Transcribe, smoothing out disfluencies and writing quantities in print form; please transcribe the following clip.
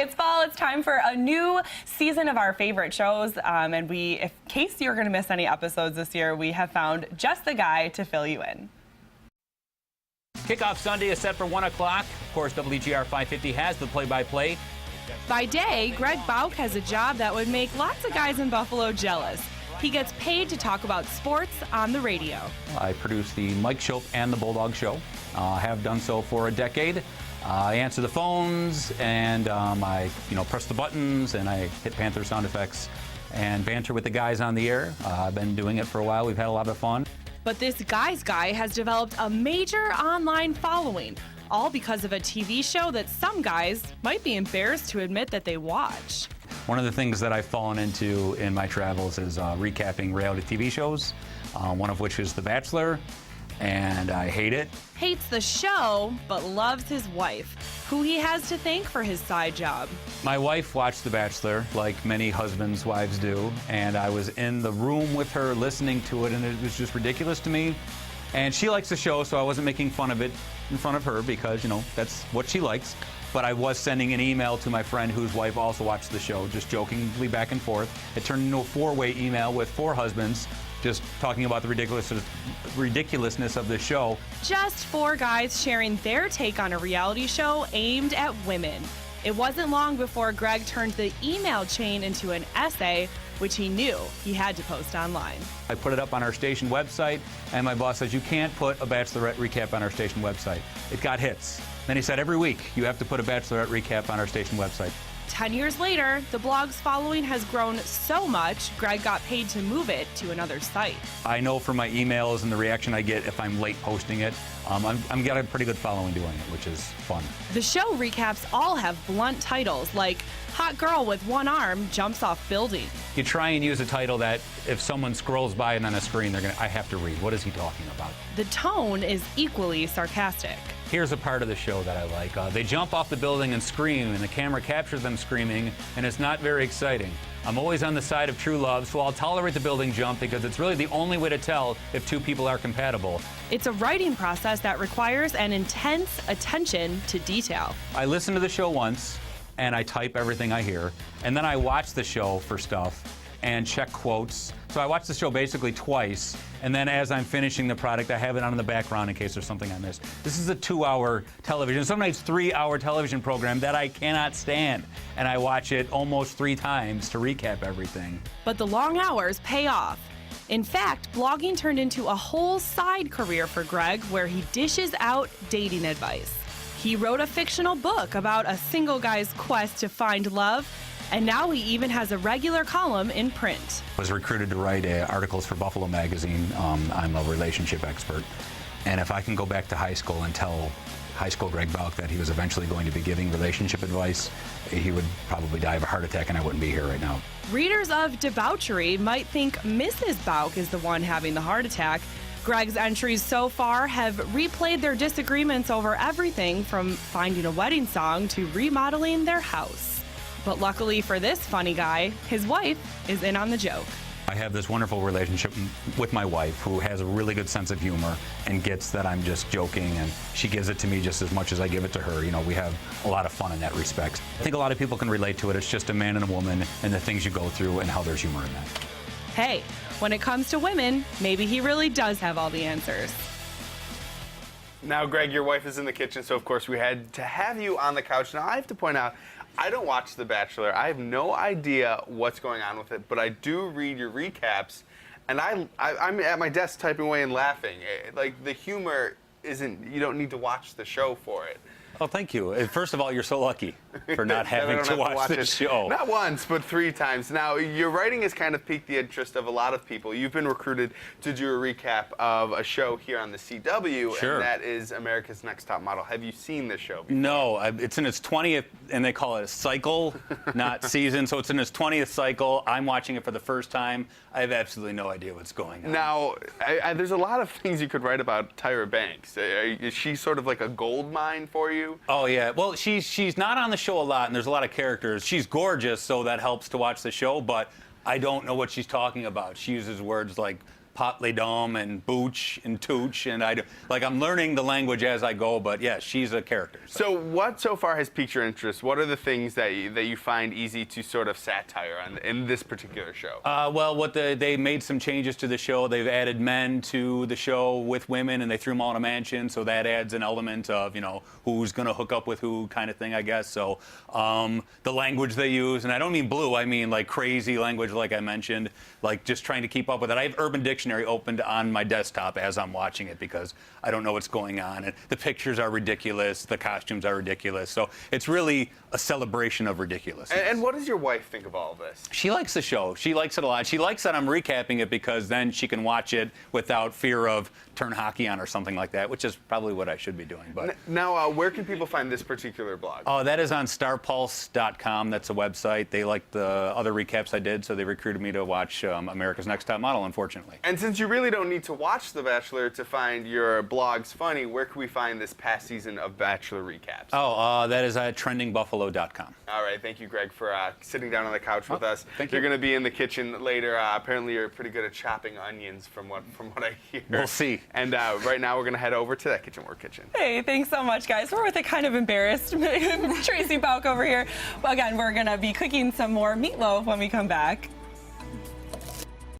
It's fall. It's time for a new season of our favorite shows. And in case you're going to miss any episodes this year, we have found just the guy to fill you in. Kickoff Sunday is set for 1 o'clock. Of course, WGR 550 has the play-by-play. By day, Greg Bauk has a job that would make lots of guys in Buffalo jealous. He gets paid to talk about sports on the radio. I produce the Mike Schopp and the Bulldog Show. Have done so for a decade. I answer the phones, and I press the buttons, and I hit Panther sound effects and banter with the guys on the air. I've been doing it for a while. We've had a lot of fun. But this guy's guy has developed a major online following, all because of a TV show that some guys might be embarrassed to admit that they watch. One of the things that I've fallen into in my travels is recapping reality TV shows, one of which is The Bachelor, and I hate it. Hates the show, but loves his wife, who he has to thank for his side job. My wife watched The Bachelor, like many husbands' wives do, and I was in the room with her listening to it, and it was just ridiculous to me. And she likes the show, so I wasn't making fun of it in front of her because, that's what she likes. But I was sending an email to my friend whose wife also watched the show, just jokingly back and forth. It turned into a four-way email with 4 husbands, just talking about the ridiculousness of the show. Just 4 guys sharing their take on a reality show aimed at women. It wasn't long before Greg turned the email chain into an essay, which he knew he had to post online. I put it up on our station website, and my boss says, you can't put a Bachelorette recap on our station website. It got hits. Then he said, every week you have to put a Bachelorette recap on our station website. 10 years later, the blog's following has grown so much, Greg got paid to move it to another site. I know from my emails and the reaction I get if I'm late posting it, I'm got a pretty good following doing it, which is fun. The show recaps all have blunt titles like Hot Girl with One Arm Jumps Off Building. You try and use a title that if someone scrolls by it on a screen, I have to read. What is he talking about? The tone is equally sarcastic. Here's a part of the show that I like. They jump off the building and scream, and the camera captures them screaming, and it's not very exciting. I'm always on the side of true love, so I'll tolerate the building jump because it's really the only way to tell if 2 people are compatible. It's a writing process that requires an intense attention to detail. I listen to the show once, and I type everything I hear, and then I watch the show for stuff and check quotes. So I watch the show basically twice, and then as I'm finishing the product, I have it on in the background in case there's something I missed. This is a 2-hour television, sometimes 3-hour television program that I cannot stand, and I watch it almost 3 times to recap everything. But the long hours pay off. In fact, blogging turned into a whole side career for Greg where he dishes out dating advice. He wrote a fictional book about a single guy's quest to find love, and now he even has a regular column in print. I was recruited to write articles for Buffalo Magazine. I'm a relationship expert. And if I can go back to high school and tell high school Greg Bauk that he was eventually going to be giving relationship advice, he would probably die of a heart attack and I wouldn't be here right now. Readers of Debauchery might think Mrs. Bauk is the one having the heart attack. Greg's entries so far have replayed their disagreements over everything from finding a wedding song to remodeling their house. But luckily for this funny guy, his wife is in on the joke. I have this wonderful relationship with my wife who has a really good sense of humor and gets that I'm just joking, and she gives it to me just as much as I give it to her. We have a lot of fun in that respect. I think a lot of people can relate to it. It's just a man and a woman and the things you go through and how there's humor in that. Hey, when it comes to women, maybe he really does have all the answers. Now, Greg, your wife is in the kitchen, so of course we had to have you on the couch. Now, I have to point out, I don't watch The Bachelor. I have no idea what's going on with it, but I do read your recaps, and I'm at my desk typing away and laughing. Like, the humor isn't, you don't need to watch the show for it. Oh, thank you. First of all, you're so lucky for not having to watch the show. Not once, but 3 times. Now, your writing has kind of piqued the interest of a lot of people. You've been recruited to do a recap of a show here on the CW, Sure. And that is America's Next Top Model. Have you seen this show before? No, it's in its 20th, and they call it a cycle, not season. So it's in its 20th cycle. I'm watching it for the first time. I have absolutely no idea what's going on. Now, there's a lot of things you could write about Tyra Banks. Is she sort of like a gold mine for you? Oh, yeah. Well, she's not on the show a lot, and there's a lot of characters. She's gorgeous, so that helps to watch the show, but I don't know what she's talking about. She uses words like pot les dames and booch and tooch, and I'm learning the language as I go. But yeah, she's a character. So what so far has piqued your interest? What are the things that you find easy to sort of satire on in this particular show? Well, they made some changes to the show. They've added men to the show with women, and they threw them all in a mansion, so that adds an element of, who's going to hook up with who kind of thing, I guess. So the language they use, and I don't mean blue, I mean like crazy language like I mentioned, like just trying to keep up with it. I have Urban Dictionary opened on my desktop as I'm watching it because I don't know what's going on. And the pictures are ridiculous, the costumes are ridiculous. So it's really a celebration of ridiculousness. And what does your wife think of all of this? She likes the show. She likes it a lot. She likes that I'm recapping it because then she can watch it without fear of turn hockey on or something like that, which is probably what I should be doing. But now, where can people find this particular blog? Oh, that is on starpulse.com. That's a website. They liked the other recaps I did, so they recruited me to watch America's Next Top Model, unfortunately. And since you really don't need to watch The Bachelor to find your blogs funny, where can we find this past season of Bachelor recaps? Oh, that is at trendingbuffalo.com. All right, thank you, Greg, for sitting down on the couch with us. Thank you. You're going to be in the kitchen later. Apparently, you're pretty good at chopping onions, from what I hear. We'll see. And right now, we're going to head over to that Kitchen Work Kitchen. Hey, thanks so much, guys. We're with a kind of embarrassed Tracy Bauk over here. Well, again, we're going to be cooking some more meatloaf when we come back.